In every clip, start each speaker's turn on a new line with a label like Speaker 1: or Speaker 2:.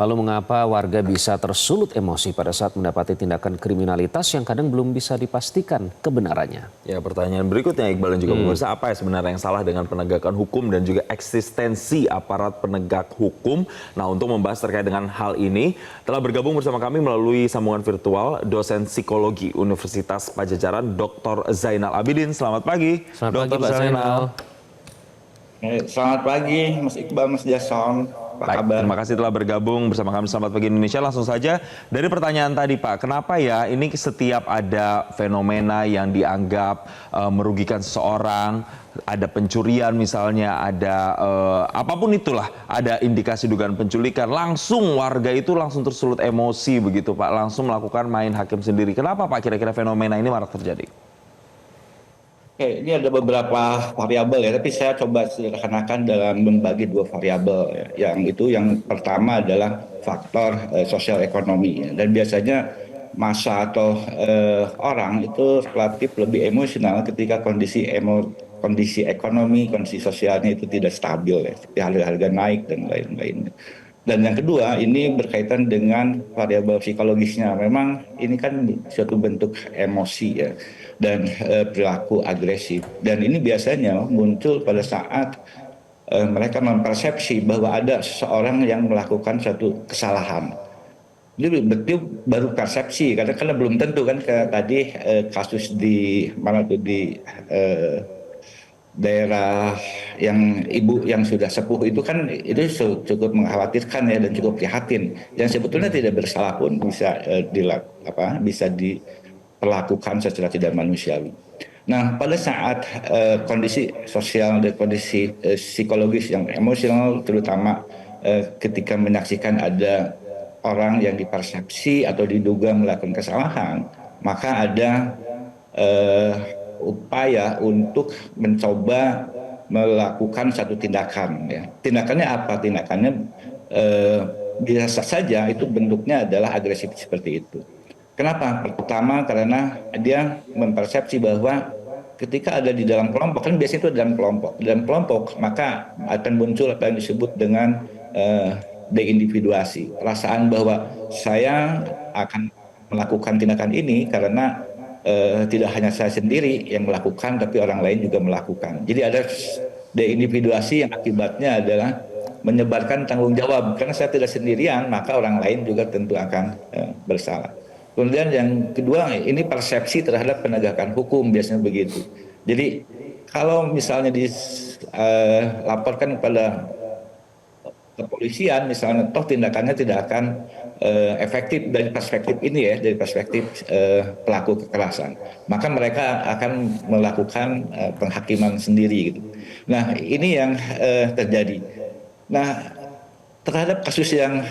Speaker 1: Lalu mengapa warga bisa tersulut emosi pada saat mendapati tindakan kriminalitas yang kadang belum bisa dipastikan kebenarannya?
Speaker 2: Ya, pertanyaan berikutnya Iqbal dan juga pemirsa, apa ya sebenarnya yang salah dengan penegakan hukum dan juga eksistensi aparat penegak hukum? Nah, untuk membahas terkait dengan hal ini, telah bergabung bersama kami melalui sambungan virtual dosen psikologi Universitas Padjadjaran, Dr. Zainal Abidin. Selamat pagi,
Speaker 1: Selamat pagi,
Speaker 2: Dr.
Speaker 1: Pak Zainal.
Speaker 3: Selamat pagi, Mas Iqbal, Mas Jason. Apa
Speaker 2: Baik,
Speaker 3: kabar?
Speaker 2: terima kasih telah bergabung bersama kami. Selamat pagi Indonesia. Langsung saja dari pertanyaan tadi Pak, kenapa ya ini setiap ada fenomena yang dianggap merugikan seseorang, ada pencurian misalnya, ada apapun itulah, ada indikasi dugaan penculikan, langsung warga itu langsung tersulut emosi begitu Pak, langsung melakukan main hakim sendiri. Kenapa Pak kira-kira fenomena ini marak terjadi?
Speaker 3: Oke, ini ada beberapa variabel ya, tapi saya coba sederhanakan dalam membagi dua variabel ya. Yang pertama adalah faktor sosial ekonomi ya. Dan biasanya massa atau orang itu relatif lebih emosional ketika kondisi ekonomi, kondisi sosialnya itu tidak stabil ya, seperti harga-harga naik dan lain-lain. Dan yang kedua, ini berkaitan dengan variabel psikologisnya. Memang ini kan suatu bentuk emosi ya, dan perilaku agresif. Dan ini biasanya muncul pada saat mereka mempersepsi bahwa ada seseorang yang melakukan suatu kesalahan. Jadi betul baru persepsi, karena belum tentu kan tadi kasus di mana tuh di daerah yang ibu yang sudah sepuh itu kan itu cukup mengkhawatirkan ya dan cukup prihatin. Yang sebetulnya tidak bersalah pun bisa bisa diperlakukan secara tidak manusiawi. Nah, pada saat kondisi sosial dan kondisi psikologis yang emosional, terutama ketika menyaksikan ada orang yang dipersepsi atau diduga melakukan kesalahan, maka ada upaya untuk mencoba melakukan satu tindakan. Ya. Tindakannya apa? Tindakannya biasa saja itu bentuknya adalah agresif seperti itu. Kenapa? Pertama karena dia mempersepsi bahwa ketika ada di dalam kelompok, kan biasanya itu dalam kelompok. Dalam kelompok maka akan muncul apa yang disebut dengan deindividuasi. Perasaan bahwa saya akan melakukan tindakan ini karena tidak hanya saya sendiri yang melakukan, tapi orang lain juga melakukan. Jadi ada deindividuasi yang akibatnya adalah menyebarkan tanggung jawab. Karena saya tidak sendirian, maka orang lain juga tentu akan bersalah. Kemudian yang kedua, ini persepsi terhadap penegakan hukum, biasanya begitu. Jadi kalau misalnya dilaporkan kepada kepolisian, misalnya toh tindakannya tidak akan efektif dari perspektif ini ya, dari perspektif pelaku kekerasan, maka mereka akan melakukan penghakiman sendiri gitu. Nah, ini yang terjadi. Nah, terhadap kasus yang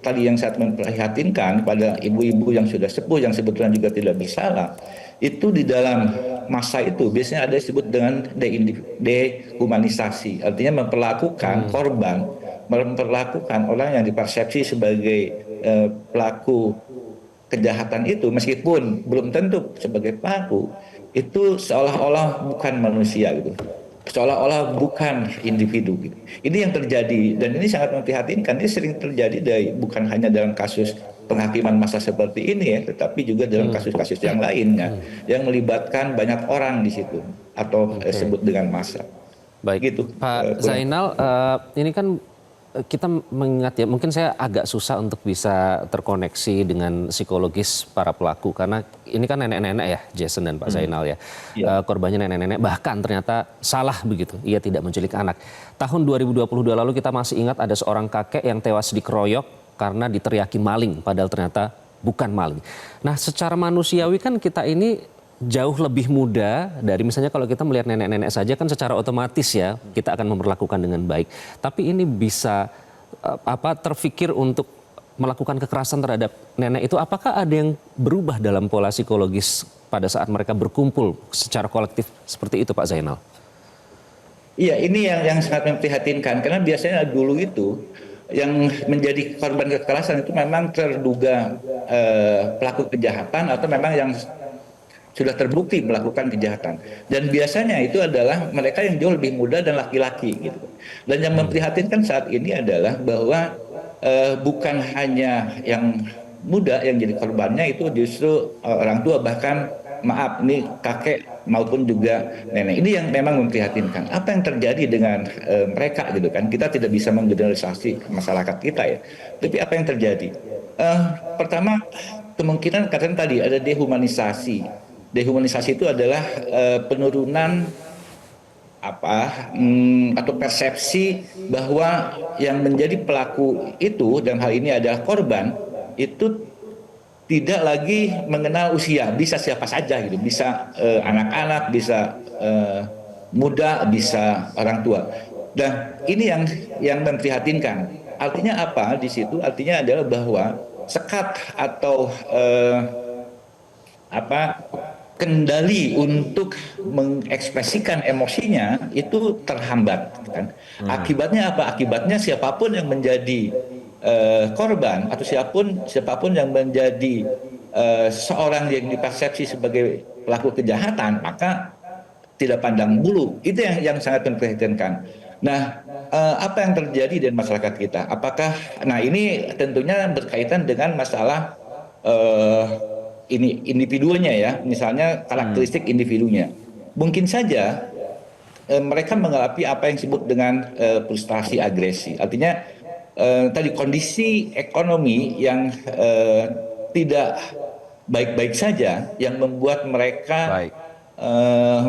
Speaker 3: tadi yang sangat memprihatinkan pada ibu-ibu yang sudah sepuh yang sebetulnya juga tidak bersalah, itu di dalam masa itu biasanya ada disebut dengan dehumanisasi, artinya memperlakukan korban, memperlakukan orang yang dipersepsi sebagai pelaku kejahatan itu, meskipun belum tentu sebagai pelaku, itu seolah-olah bukan manusia gitu, seolah-olah bukan individu gitu. Ini yang terjadi dan ini sangat memprihatinkan. Ini sering terjadi bukan hanya dalam kasus penghakiman massa seperti ini ya, tetapi juga dalam kasus-kasus yang lainnya yang melibatkan banyak orang di situ atau sebut dengan massa.
Speaker 1: Baik,
Speaker 3: Gitu.
Speaker 1: Pak Zainal, ini kan kita mengingat ya, mungkin saya agak susah untuk bisa terkoneksi dengan psikologis para pelaku karena ini kan nenek-nenek ya, Jason dan Pak Zainal ya. Korbannya nenek-nenek, bahkan ternyata salah begitu, ia tidak menculik anak. Tahun 2022 lalu kita masih ingat ada seorang kakek yang tewas dikeroyok karena diteriaki maling, padahal ternyata bukan maling. Nah, secara manusiawi kan kita ini jauh lebih mudah dari misalnya kalau kita melihat nenek-nenek saja kan secara otomatis ya kita akan memperlakukan dengan baik. Tapi ini bisa terfikir untuk melakukan kekerasan terhadap nenek itu, apakah ada yang berubah dalam pola psikologis pada saat mereka berkumpul secara kolektif seperti itu Pak Zainal?
Speaker 3: Iya, ini yang sangat memprihatinkan karena biasanya dulu itu yang menjadi korban kekerasan itu memang terduga pelaku kejahatan atau memang yang sudah terbukti melakukan kejahatan. Dan biasanya itu adalah mereka yang jauh lebih muda dan laki-laki gitu. Dan yang memprihatinkan saat ini adalah bahwa bukan hanya yang muda yang jadi korbannya, itu justru orang tua, bahkan maaf ini kakek maupun juga nenek. Ini yang memang memprihatinkan. Apa yang terjadi dengan mereka gitu kan? Kita tidak bisa menggeneralisasi masyarakat kita ya. Tapi apa yang terjadi? Pertama, kemungkinan katanya tadi ada dehumanisasi. Dehumanisasi itu adalah penurunan atau persepsi bahwa yang menjadi pelaku itu dalam hal ini adalah korban itu tidak lagi mengenal usia, bisa siapa saja gitu, bisa anak-anak, bisa muda, bisa orang tua. Dan ini yang memprihatinkan. Artinya apa di situ? Artinya adalah bahwa sekat atau kendali untuk mengekspresikan emosinya itu terhambat kan. Akibatnya apa? Akibatnya siapapun yang menjadi korban atau siapapun yang menjadi seorang yang dipersepsi sebagai pelaku kejahatan, maka tidak pandang bulu. Itu yang sangat memprihatinkan. Nah, apa yang terjadi di masyarakat kita? Apakah, nah ini tentunya berkaitan dengan masalah ini individunya ya, misalnya karakteristik individunya. Mungkin saja mereka mengalami apa yang disebut dengan frustasi agresi. Artinya tadi kondisi ekonomi yang tidak baik-baik saja yang membuat mereka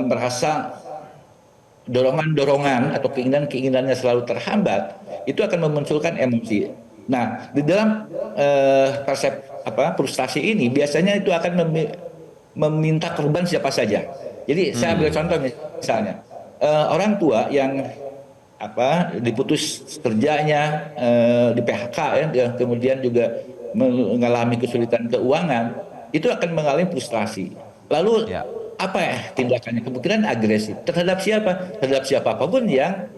Speaker 3: merasa dorongan-dorongan atau keinginan-keinginannya selalu terhambat, itu akan memunculkan emosi. Nah, di dalam frustasi ini biasanya itu akan meminta korban siapa saja. Jadi saya ambil contoh misalnya orang tua yang diputus kerjanya, di PHK ya, kemudian juga mengalami kesulitan keuangan, itu akan mengalami frustrasi. Lalu apa ya tindakannya? Kemungkinan agresif terhadap siapa? Terhadap siapapun yang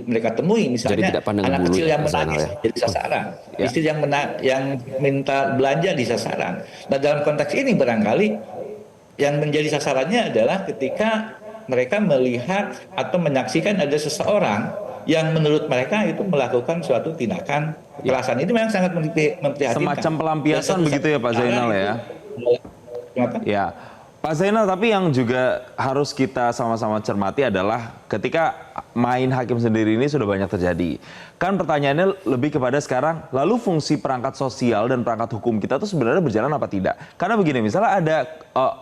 Speaker 3: mereka temui, misalnya anak kecil yang menangis jadi sasaran, istri yang minta belanja di sasaran. Nah, dalam konteks ini barangkali yang menjadi sasarannya adalah ketika mereka melihat atau menyaksikan ada seseorang yang menurut mereka itu melakukan suatu tindakan kekerasan. Itu memang sangat memprihatinkan.
Speaker 2: Semacam pelampiasan begitu ya Pak Zainal ya?
Speaker 3: Kenapa?
Speaker 2: Ya, Pak Zainal, tapi yang juga harus kita sama-sama cermati adalah ketika main hakim sendiri ini sudah banyak terjadi. Kan pertanyaannya lebih kepada sekarang, lalu fungsi perangkat sosial dan perangkat hukum kita itu sebenarnya berjalan apa tidak? Karena begini, misalnya ada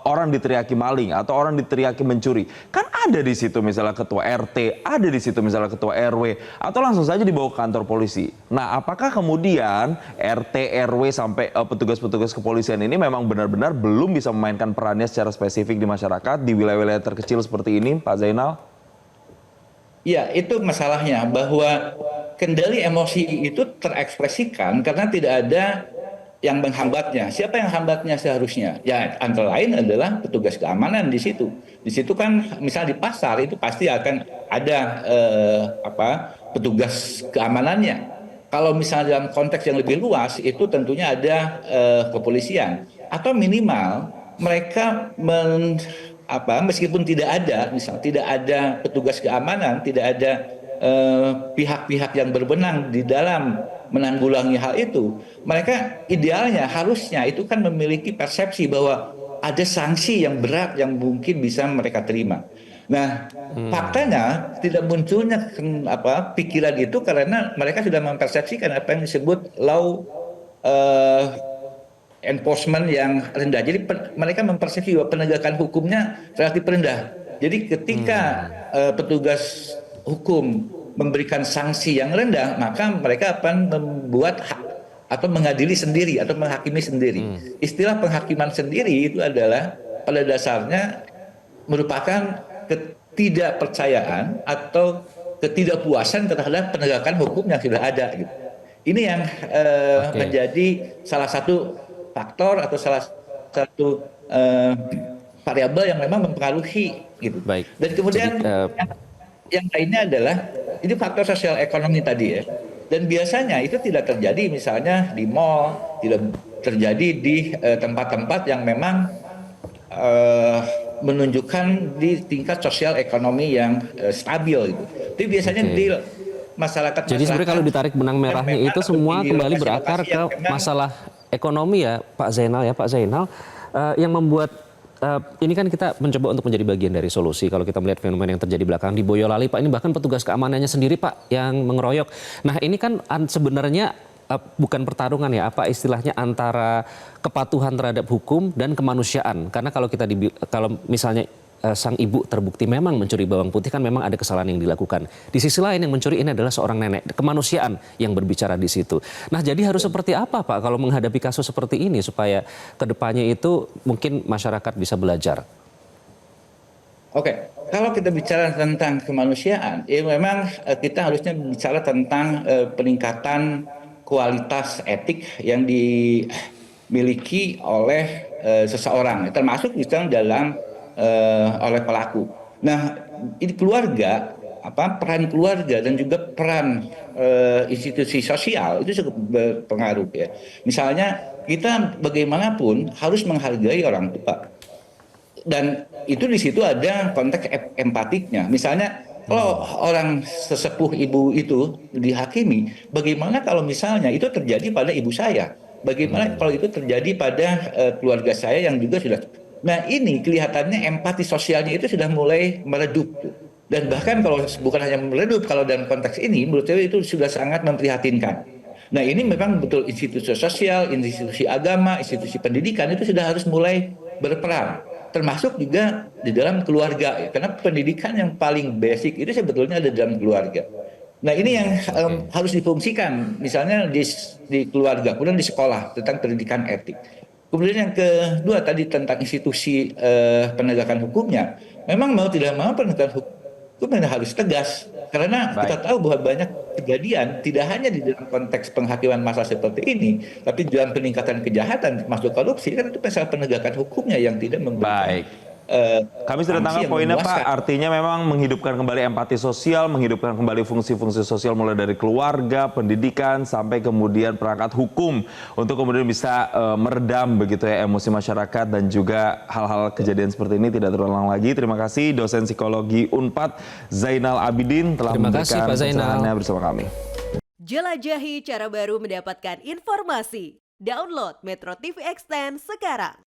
Speaker 2: orang diteriaki maling atau orang diteriaki mencuri, kan ada di situ misalnya ketua RT, ada di situ misalnya ketua RW, atau langsung saja dibawa ke kantor polisi. Nah, apakah kemudian RT, RW sampai petugas-petugas kepolisian ini memang benar-benar belum bisa memainkan perannya secara spesifik di masyarakat, di wilayah-wilayah terkecil seperti ini, Pak Zainal?
Speaker 3: Ya, itu masalahnya, bahwa kendali emosi itu terekspresikan karena tidak ada yang menghambatnya. Siapa yang hambatnya seharusnya? Ya, antara lain adalah petugas keamanan di situ. Di situ kan, misal di pasar itu pasti akan ada petugas keamanannya. Kalau misalnya dalam konteks yang lebih luas, itu tentunya ada kepolisian. Atau minimal mereka meskipun tidak ada, misal tidak ada petugas keamanan, tidak ada pihak-pihak yang berwenang di dalam menanggulangi hal itu, mereka idealnya harusnya itu kan memiliki persepsi bahwa ada sanksi yang berat yang mungkin bisa mereka terima. Nah, faktanya tidak munculnya pikiran itu karena mereka sudah mempersepsikan apa yang disebut law enforcement yang rendah. Jadi mereka mempersepsi bahwa penegakan hukumnya relatif rendah. Jadi ketika petugas hukum memberikan sanksi yang rendah, maka mereka akan membuat atau mengadili sendiri atau menghakimi sendiri. Istilah penghakiman sendiri itu adalah pada dasarnya merupakan ketidakpercayaan atau ketidakpuasan terhadap penegakan hukum yang sudah ada. Gitu. Ini yang menjadi salah satu faktor atau salah satu variabel yang memang mempengaruhi gitu.
Speaker 1: Baik.
Speaker 3: Dan kemudian yang lainnya adalah ini faktor sosial ekonomi tadi ya. Dan biasanya itu tidak terjadi misalnya di mall, tidak terjadi di tempat-tempat yang memang menunjukkan di tingkat sosial ekonomi yang stabil gitu. Itu biasanya di masyarakat.
Speaker 1: Jadi sebenarnya kalau ditarik benang merahnya itu semua kembali berakar ke masalah ekonomi ya Pak Zainal yang membuat ini kan kita mencoba untuk menjadi bagian dari solusi. Kalau kita melihat fenomena yang terjadi belakang di Boyolali Pak, ini bahkan petugas keamanannya sendiri Pak yang mengeroyok. Nah ini kan sebenarnya bukan pertarungan ya, apa istilahnya antara kepatuhan terhadap hukum dan kemanusiaan. Karena kalau kalau misalnya sang ibu terbukti memang mencuri bawang putih kan memang ada kesalahan yang dilakukan. Di sisi lain yang mencuri ini adalah seorang nenek, kemanusiaan yang berbicara di situ. Nah jadi harus seperti apa Pak kalau menghadapi kasus seperti ini supaya kedepannya itu mungkin masyarakat bisa belajar?
Speaker 3: Oke, kalau kita bicara tentang kemanusiaan, ya memang kita harusnya bicara tentang peningkatan kualitas etik yang dimiliki oleh seseorang, termasuk misalnya dalam oleh pelaku. Nah, ini keluarga, peran keluarga dan juga peran institusi sosial itu cukup berpengaruh ya. Misalnya kita bagaimanapun harus menghargai orang tua. Dan itu di situ ada konteks empatiknya. Misalnya kalau orang sesepuh ibu itu dihakimi, bagaimana kalau misalnya itu terjadi pada ibu saya? Bagaimana kalau itu terjadi pada keluarga saya yang juga sudah. Nah ini kelihatannya empati sosialnya itu sudah mulai meredup. Dan bahkan kalau bukan hanya meredup, kalau dalam konteks ini menurut saya itu sudah sangat memprihatinkan. Nah ini memang betul institusi sosial, institusi agama, institusi pendidikan itu sudah harus mulai berperan. Termasuk juga di dalam keluarga. Karena pendidikan yang paling basic itu sebetulnya ada di dalam keluarga. Nah ini yang harus difungsikan. Misalnya di keluarga, kemudian di sekolah tentang pendidikan etik. Kemudian yang kedua tadi tentang institusi penegakan hukumnya, memang mau tidak mau penegakan hukum harus tegas. Karena kita tahu bahwa banyak kejadian tidak hanya di dalam konteks penghakiman massa seperti ini, tapi dalam peningkatan kejahatan termasuk korupsi, kan itu masalah penegakan hukumnya yang tidak memberikan.
Speaker 2: Kami sudah tangkap poinnya Pak, artinya memang menghidupkan kembali empati sosial, menghidupkan kembali fungsi-fungsi sosial mulai dari keluarga, pendidikan, sampai kemudian perangkat hukum untuk kemudian bisa meredam begitu ya emosi masyarakat dan juga hal-hal kejadian seperti ini tidak terulang lagi. Terima kasih dosen psikologi Unpad Zainal Abidin telah memberikan pencerahannya bersama kami.
Speaker 4: Jelajahi cara baru mendapatkan informasi. Download Metro TV Extend sekarang.